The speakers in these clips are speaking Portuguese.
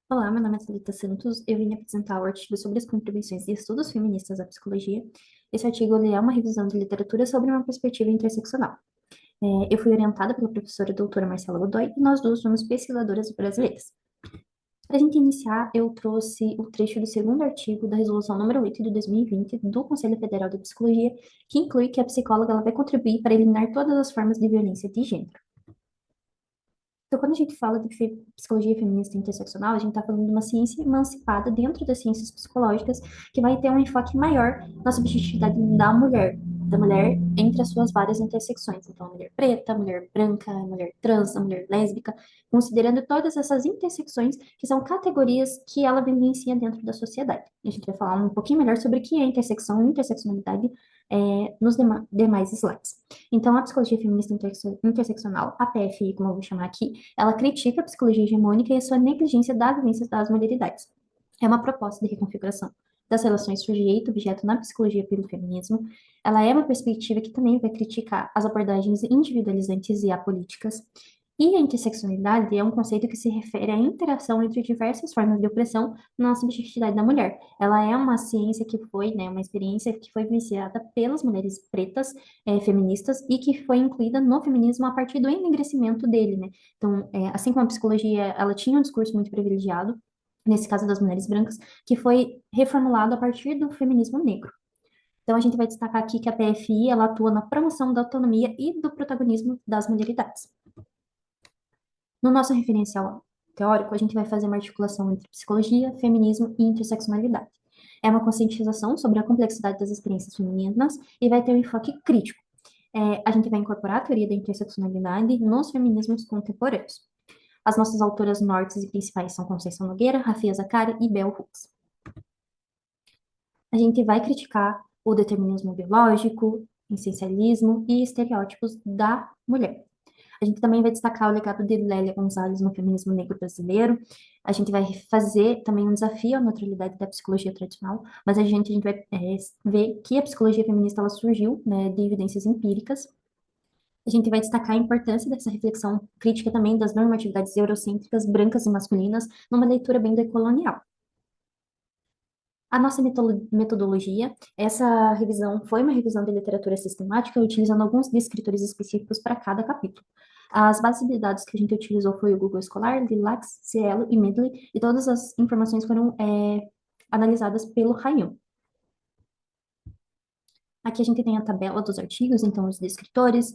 Olá, meu nome é Thalita Santos. Eu vim apresentar o artigo sobre as contribuições de estudos feministas à psicologia. Esse artigo ele é uma revisão de literatura sobre uma perspectiva interseccional. Eu fui orientada pela professora doutora Marcela Godoy e nós duas somos pesquisadoras brasileiras. Para a gente iniciar, eu trouxe o trecho do segundo artigo da Resolução número 8 de 2020 do Conselho Federal de Psicologia, que inclui que a psicóloga ela vai contribuir para eliminar todas as formas de violência de gênero. Então, quando a gente fala de psicologia feminista interseccional, a gente está falando de uma ciência emancipada dentro das ciências psicológicas, que vai ter um enfoque maior na subjetividade da mulher entre as suas várias intersecções. Então, a mulher preta, a mulher branca, a mulher trans, a mulher lésbica, considerando todas essas intersecções, que são categorias que ela vivencia dentro da sociedade. E a gente vai falar um pouquinho melhor sobre o que é intersecção e interseccionalidade nos demais slides. Então, a psicologia feminista interseccional, a PFI, como eu vou chamar aqui, ela critica a psicologia hegemônica e a sua negligência da vivência das mulheridades. É uma proposta de reconfiguração das relações sujeito-objeto na psicologia pelo feminismo. Ela é uma perspectiva que também vai criticar as abordagens individualizantes e apolíticas. E a interseccionalidade é um conceito que se refere à interação entre diversas formas de opressão na subjetividade da mulher. Ela é uma ciência que foi, né, uma experiência que foi vivenciada pelas mulheres pretas, feministas, e que foi incluída no feminismo a partir do enegrecimento dele, né? Então, assim como a psicologia, ela tinha um discurso muito privilegiado, nesse caso das mulheres brancas, que foi reformulado a partir do feminismo negro. Então, a gente vai destacar aqui que a PFI, ela atua na promoção da autonomia e do protagonismo das mulheridades. No nosso referencial teórico, a gente vai fazer uma articulação entre psicologia, feminismo e interseccionalidade. É uma conscientização sobre a complexidade das experiências femininas e vai ter um enfoque crítico. A gente vai incorporar a teoria da interseccionalidade nos feminismos contemporâneos. As nossas autoras nortes e principais são Conceição Nogueira, Rafia Zakari e Bell Hooks. A gente vai criticar o determinismo biológico, essencialismo e estereótipos da mulher. A gente também vai destacar o legado de Lélia Gonzalez no feminismo negro brasileiro. A gente vai fazer também um desafio à neutralidade da psicologia tradicional, mas a gente vai ver que a psicologia feminista ela surgiu, né, de evidências empíricas. A gente vai destacar a importância dessa reflexão crítica também das normatividades eurocêntricas, brancas e masculinas, numa leitura bem decolonial. A nossa metodologia, essa revisão foi uma revisão de literatura sistemática, utilizando alguns descritores específicos para cada capítulo. As bases de dados que a gente utilizou foi o Google Scholar, Lilacs, Cielo e Mendeley, e todas as informações foram analisadas pelo Rayyan. Aqui a gente tem a tabela dos artigos, então os descritores,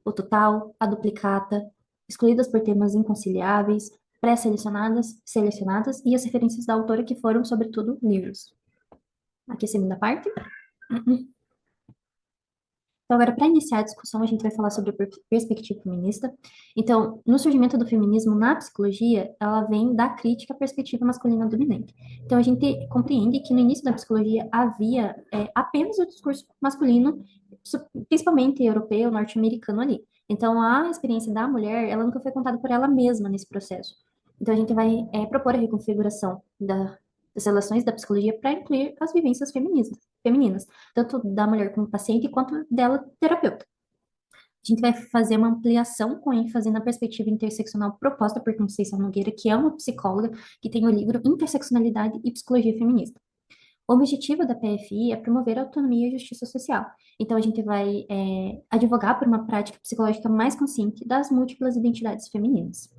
o total, a duplicata, excluídas por temas inconciliáveis, pré-selecionadas, selecionadas e as referências da autora que foram, sobretudo, livros. Aqui a segunda parte. Então, agora, para iniciar a discussão, a gente vai falar sobre a perspectiva feminista. Então, no surgimento do feminismo na psicologia, ela vem da crítica à perspectiva masculina dominante. Então, a gente compreende que no início da psicologia havia apenas o discurso masculino, principalmente europeu, norte-americano ali. Então, a experiência da mulher, ela nunca foi contada por ela mesma nesse processo. Então, a gente vai propor a reconfiguração das relações da psicologia para incluir as vivências femininas tanto da mulher como paciente, quanto dela terapeuta. A gente vai fazer uma ampliação com ênfase na perspectiva interseccional proposta por Conceição Nogueira, que é uma psicóloga que tem o livro Interseccionalidade e Psicologia Feminista. O objetivo da PFI é promover a autonomia e a justiça social. Então, a gente vai advogar por uma prática psicológica mais consciente das múltiplas identidades femininas.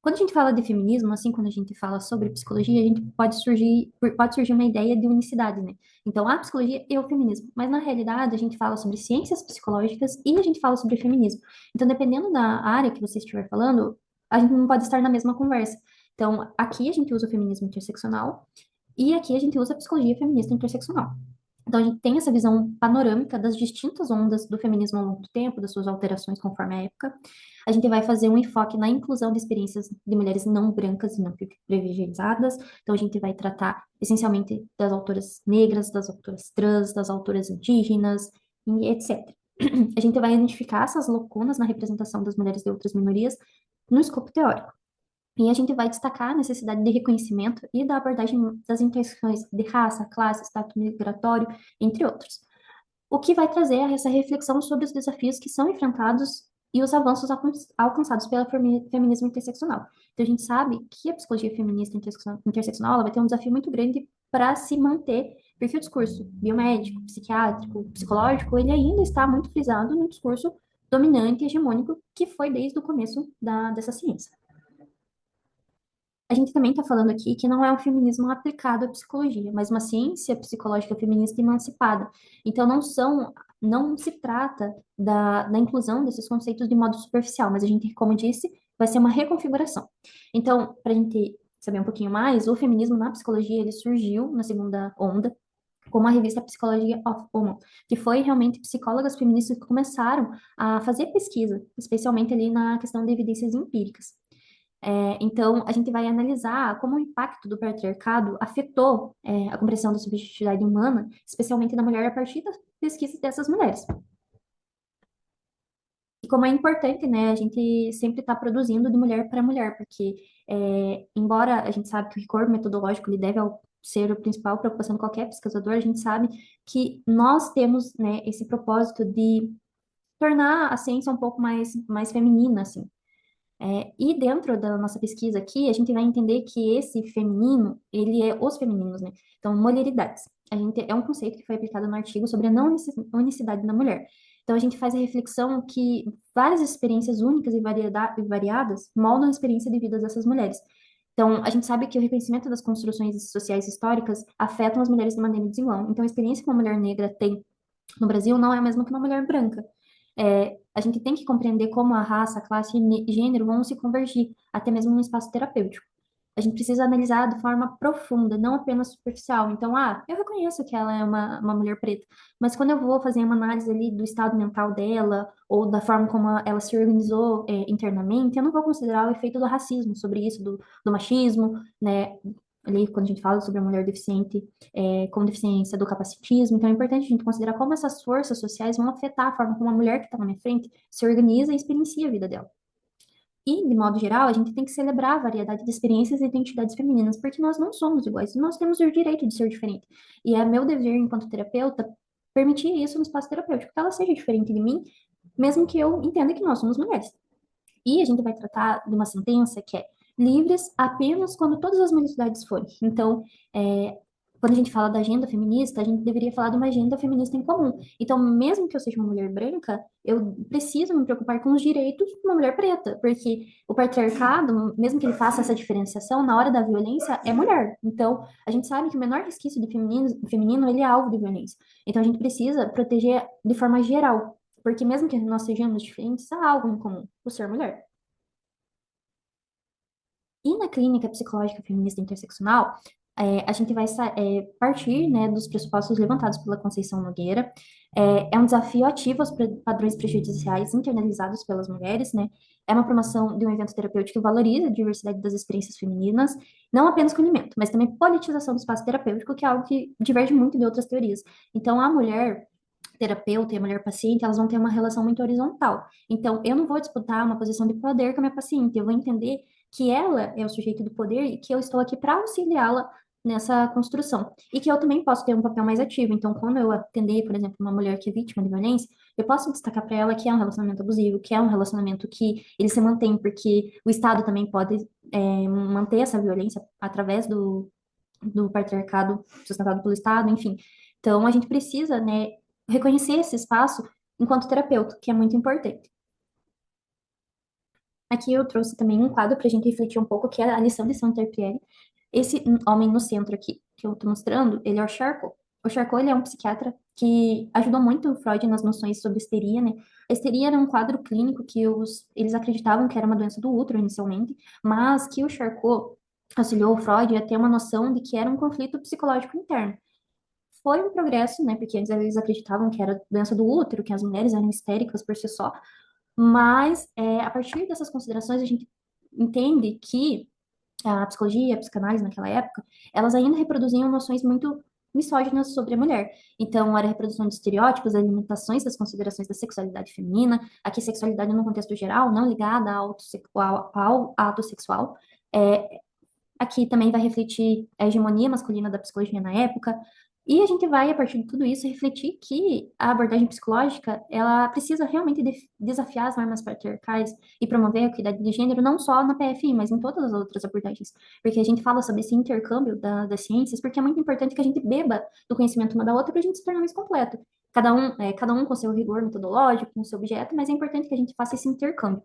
Quando a gente fala de feminismo, assim, quando a gente fala sobre psicologia, a gente pode surgir uma ideia de unicidade, né? Então, a psicologia e o feminismo. Mas, na realidade, a gente fala sobre ciências psicológicas e a gente fala sobre feminismo. Então, dependendo da área que você estiver falando, a gente não pode estar na mesma conversa. Então, aqui a gente usa o feminismo interseccional e aqui a gente usa a psicologia feminista interseccional. Então, a gente tem essa visão panorâmica das distintas ondas do feminismo ao longo do tempo, das suas alterações conforme a época. A gente vai fazer um enfoque na inclusão de experiências de mulheres não brancas e não privilegiadas. Então, a gente vai tratar essencialmente das autoras negras, das autoras trans, das autoras indígenas, e etc. A gente vai identificar essas lacunas na representação das mulheres de outras minorias no escopo teórico. E a gente vai destacar a necessidade de reconhecimento e da abordagem das intersecções de raça, classe, status migratório, entre outros. O que vai trazer essa reflexão sobre os desafios que são enfrentados e os avanços alcançados pelo feminismo interseccional. Então, a gente sabe que a psicologia feminista interseccional ela vai ter um desafio muito grande para se manter, porque o discurso biomédico, psiquiátrico, psicológico, ele ainda está muito frisado no discurso dominante e hegemônico que foi desde o começo dessa ciência. A gente também está falando aqui que não é um feminismo aplicado à psicologia, mas uma ciência psicológica feminista emancipada. Então, não se trata da inclusão desses conceitos de modo superficial, mas a gente, como disse, vai ser uma reconfiguração. Então, para a gente saber um pouquinho mais, o feminismo na psicologia, ele surgiu na segunda onda, como a revista Psychology of Women, que foi realmente psicólogas feministas que começaram a fazer pesquisa, especialmente ali na questão de evidências empíricas. Então, a gente vai analisar como o impacto do patriarcado afetou, a compreensão da subjetividade humana, especialmente da mulher, a partir das pesquisas dessas mulheres. E como é importante, né, a gente sempre está produzindo de mulher para mulher, porque, embora a gente sabe que o rigor metodológico ele deve ser a principal preocupação de qualquer pesquisador, a gente sabe que nós temos, né, esse propósito de tornar a ciência um pouco mais feminina, assim. E dentro da nossa pesquisa aqui, a gente vai entender que esse feminino, ele é os femininos, né? Então, mulheridades. É um conceito que foi aplicado no artigo sobre a não unicidade da mulher. Então, a gente faz a reflexão que várias experiências únicas e variadas moldam a experiência de vida dessas mulheres. Então, a gente sabe que o reconhecimento das construções sociais históricas afetam as mulheres de maneira desigual. Então, a experiência que uma mulher negra tem no Brasil não é a mesma que uma mulher branca. A gente tem que compreender como a raça, a classe e gênero vão se convergir, até mesmo no espaço terapêutico. A gente precisa analisar de forma profunda, não apenas superficial. Então, eu reconheço que ela é uma mulher preta, mas quando eu vou fazer uma análise ali do estado mental dela, ou da forma como ela se organizou, internamente, eu não vou considerar o efeito do racismo sobre isso, do machismo, né? Ali, quando a gente fala sobre a mulher deficiente, com deficiência, do capacitismo. Então, é importante a gente considerar como essas forças sociais vão afetar a forma como a mulher que está na minha frente se organiza e experiencia a vida dela. E, de modo geral, a gente tem que celebrar a variedade de experiências e identidades femininas, porque nós não somos iguais, nós temos o direito de ser diferente. E é meu dever, enquanto terapeuta, permitir isso no espaço terapêutico, que ela seja diferente de mim, mesmo que eu entenda que nós somos mulheres. E a gente vai tratar de uma sentença que é livres apenas quando todas as mulheridades forem. Então, quando a gente fala da agenda feminista, a gente deveria falar de uma agenda feminista em comum. Então, mesmo que eu seja uma mulher branca, eu preciso me preocupar com os direitos de uma mulher preta, porque o patriarcado, mesmo que ele faça essa diferenciação, na hora da violência é mulher. Então, a gente sabe que o menor resquício de feminino ele é alvo de violência. Então, a gente precisa proteger de forma geral, porque mesmo que nós sejamos diferentes, há algo em comum, o ser mulher. E na clínica psicológica feminista interseccional, a gente vai partir, né, dos pressupostos levantados pela Conceição Nogueira. É um desafio ativo aos padrões prejudiciais internalizados pelas mulheres, né? É uma promoção de um evento terapêutico que valoriza a diversidade das experiências femininas, não apenas acolhimento, mas também politização do espaço terapêutico, que é algo que diverge muito de outras teorias. Então, a mulher terapeuta e a mulher paciente, elas vão ter uma relação muito horizontal. Então, eu não vou disputar uma posição de poder com a minha paciente, eu vou entender que ela é o sujeito do poder e que eu estou aqui para auxiliá-la nessa construção. E que eu também posso ter um papel mais ativo. Então, quando eu atender, por exemplo, uma mulher que é vítima de violência, eu posso destacar para ela que é um relacionamento abusivo, que é um relacionamento que ele se mantém, porque o Estado também pode manter essa violência através do patriarcado sustentado pelo Estado, enfim. Então, a gente precisa, né, reconhecer esse espaço enquanto terapeuta, que é muito importante. Aqui eu trouxe também um quadro para a gente refletir um pouco, que é a lição de Saint-Exupéry. Esse homem no centro aqui, que eu estou mostrando, ele é o Charcot. O Charcot, ele é um psiquiatra que ajudou muito o Freud nas noções sobre histeria, né? A histeria era um quadro clínico que eles acreditavam que era uma doença do útero inicialmente, mas que o Charcot auxiliou o Freud a ter uma noção de que era um conflito psicológico interno. Foi um progresso, né? Porque antes eles acreditavam que era doença do útero, que as mulheres eram histéricas por si só, mas a partir dessas considerações a gente entende que a psicologia, a psicanálise naquela época, elas ainda reproduziam noções muito misóginas sobre a mulher. Então, era a reprodução de estereótipos, as limitações das considerações da sexualidade feminina, aqui sexualidade no contexto geral, não ligada ao ato sexual. Aqui também vai refletir a hegemonia masculina da psicologia na época, E a gente vai, a partir de tudo isso, refletir que a abordagem psicológica, ela precisa realmente desafiar as normas patriarcais e promover a equidade de gênero, não só na PFI, mas em todas as outras abordagens. Porque a gente fala sobre esse intercâmbio das ciências, porque é muito importante que a gente beba do conhecimento uma da outra para a gente se tornar mais completo. Cada um com seu rigor metodológico, com seu objeto, mas é importante que a gente faça esse intercâmbio.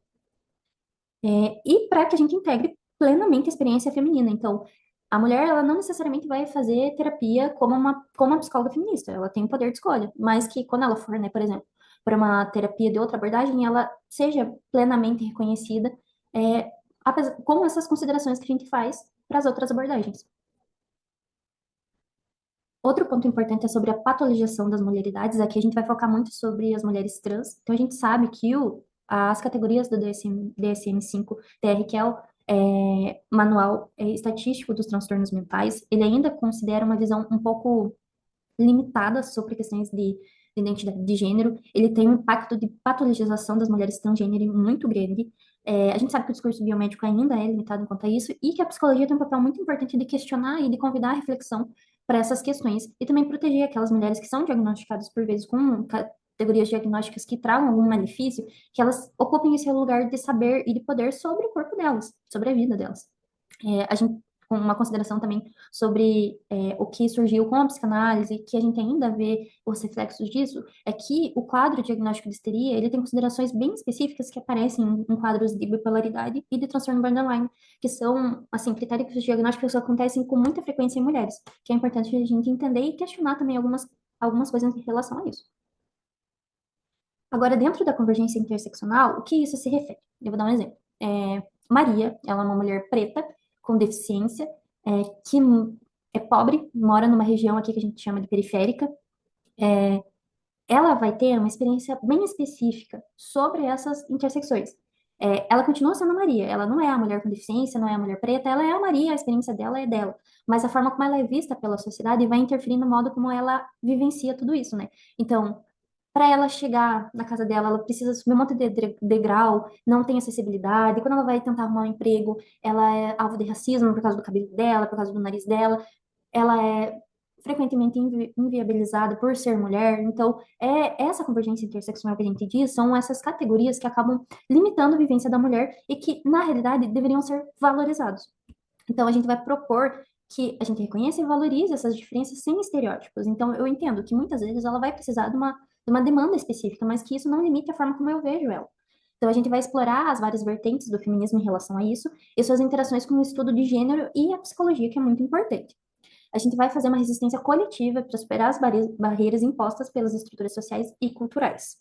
E para que a gente integre plenamente a experiência feminina. Então, a mulher, ela não necessariamente vai fazer terapia como uma psicóloga feminista, ela tem o poder de escolha, mas que quando ela for, né, por exemplo, para uma terapia de outra abordagem, ela seja plenamente reconhecida, com essas considerações que a gente faz para as outras abordagens. Outro ponto importante é sobre a patologização das mulheridades. Aqui a gente vai focar muito sobre as mulheres trans. Então a gente sabe que as categorias do DSM-5 TR, que é o Manual Estatístico dos Transtornos Mentais, ele ainda considera uma visão um pouco limitada sobre questões de identidade de gênero. Ele tem um impacto de patologização das mulheres transgênero muito grande. A gente sabe que o discurso biomédico ainda é limitado quanto a isso e que a psicologia tem um papel muito importante de questionar e de convidar a reflexão para essas questões e também proteger aquelas mulheres que são diagnosticadas por vezes com categorias diagnósticas que tragam algum malefício, que elas ocupem esse lugar de saber e de poder sobre o corpo delas, sobre a vida delas. A gente, com uma consideração também sobre o que surgiu com a psicanálise, que a gente ainda vê os reflexos disso, é que o quadro diagnóstico de histeria, ele tem considerações bem específicas que aparecem em quadros de bipolaridade e de transtorno borderline, que são, assim, critérios diagnósticos que acontecem com muita frequência em mulheres, que é importante a gente entender e questionar também algumas coisas em relação a isso. Agora, dentro da convergência interseccional, o que isso se refere? Eu vou dar um exemplo. Maria, ela é uma mulher preta, com deficiência, que é pobre, mora numa região aqui que a gente chama de periférica. Ela vai ter uma experiência bem específica sobre essas intersecções. Ela continua sendo Maria, ela não é a mulher com deficiência, não é a mulher preta, ela é a Maria, a experiência dela é dela. Mas a forma como ela é vista pela sociedade vai interferir no modo como ela vivencia tudo isso, né? Então, para ela chegar na casa dela, ela precisa subir um monte de degrau, não tem acessibilidade. Quando ela vai tentar arrumar um emprego, ela é alvo de racismo por causa do cabelo dela, por causa do nariz dela. Ela é frequentemente inviabilizada por ser mulher. Então, essa convergência interseccional que a gente diz são essas categorias que acabam limitando a vivência da mulher e que, na realidade, deveriam ser valorizados. Então, a gente vai propor que a gente reconheça e valorize essas diferenças sem estereótipos. Então, eu entendo que muitas vezes ela vai precisar de uma demanda específica, mas que isso não limite a forma como eu vejo ela. Então, a gente vai explorar as várias vertentes do feminismo em relação a isso e suas interações com o estudo de gênero e a psicologia, que é muito importante. A gente vai fazer uma resistência coletiva para superar as barreiras impostas pelas estruturas sociais e culturais.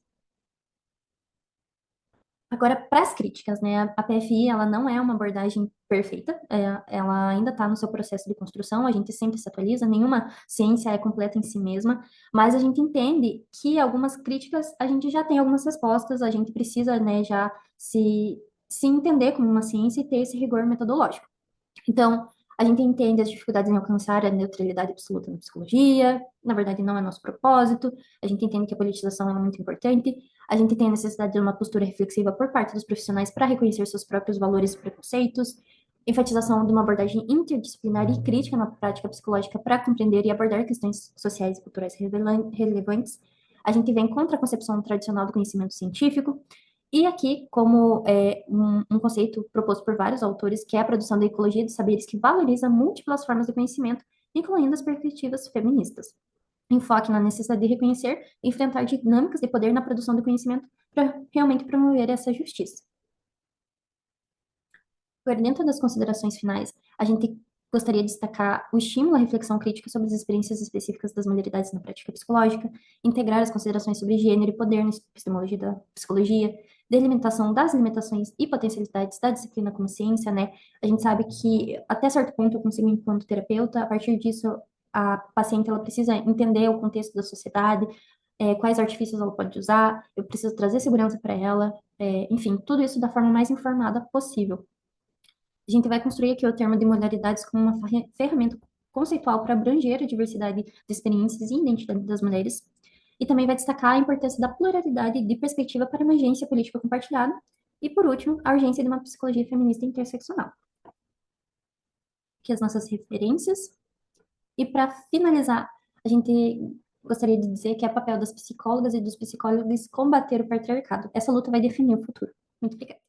Agora, para as críticas, né? A PFI, ela não é uma abordagem perfeita, ela ainda está no seu processo de construção, a gente sempre se atualiza, nenhuma ciência é completa em si mesma, mas a gente entende que algumas críticas, a gente já tem algumas respostas, a gente precisa, né, já se entender como uma ciência e ter esse rigor metodológico. Então, a gente entende as dificuldades em alcançar a neutralidade absoluta na psicologia, na verdade não é nosso propósito, a gente entende que a politização é muito importante, a gente tem a necessidade de uma postura reflexiva por parte dos profissionais para reconhecer seus próprios valores e preconceitos, enfatização de uma abordagem interdisciplinar e crítica na prática psicológica para compreender e abordar questões sociais e culturais relevantes. A gente vem contra a concepção tradicional do conhecimento científico, e aqui, como um conceito proposto por vários autores, que é a produção da ecologia de saberes que valoriza múltiplas formas de conhecimento, incluindo as perspectivas feministas. Enfoque na necessidade de reconhecer e enfrentar dinâmicas de poder na produção de conhecimento para realmente promover essa justiça. Agora, dentro das considerações finais, a gente gostaria de destacar o estímulo à reflexão crítica sobre as experiências específicas das mulheridades na prática psicológica, integrar as considerações sobre gênero e poder na epistemologia da psicologia, delimitação das limitações e potencialidades da disciplina como ciência, né? A gente sabe que, até certo ponto, eu consigo, enquanto terapeuta, a partir disso, a paciente, ela precisa entender o contexto da sociedade, quais artifícios ela pode usar, eu preciso trazer segurança para ela, enfim, tudo isso da forma mais informada possível. A gente vai construir aqui o termo de modalidades como uma ferramenta conceitual para abranger a diversidade de experiências e identidade das mulheres, e também vai destacar a importância da pluralidade de perspectiva para a emergência política compartilhada, e, por último, a urgência de uma psicologia feminista interseccional. Aqui as nossas referências. E para finalizar a gente gostaria de dizer que é papel das psicólogas e dos psicólogos combater o patriarcado. Essa luta vai definir o futuro. Muito obrigada.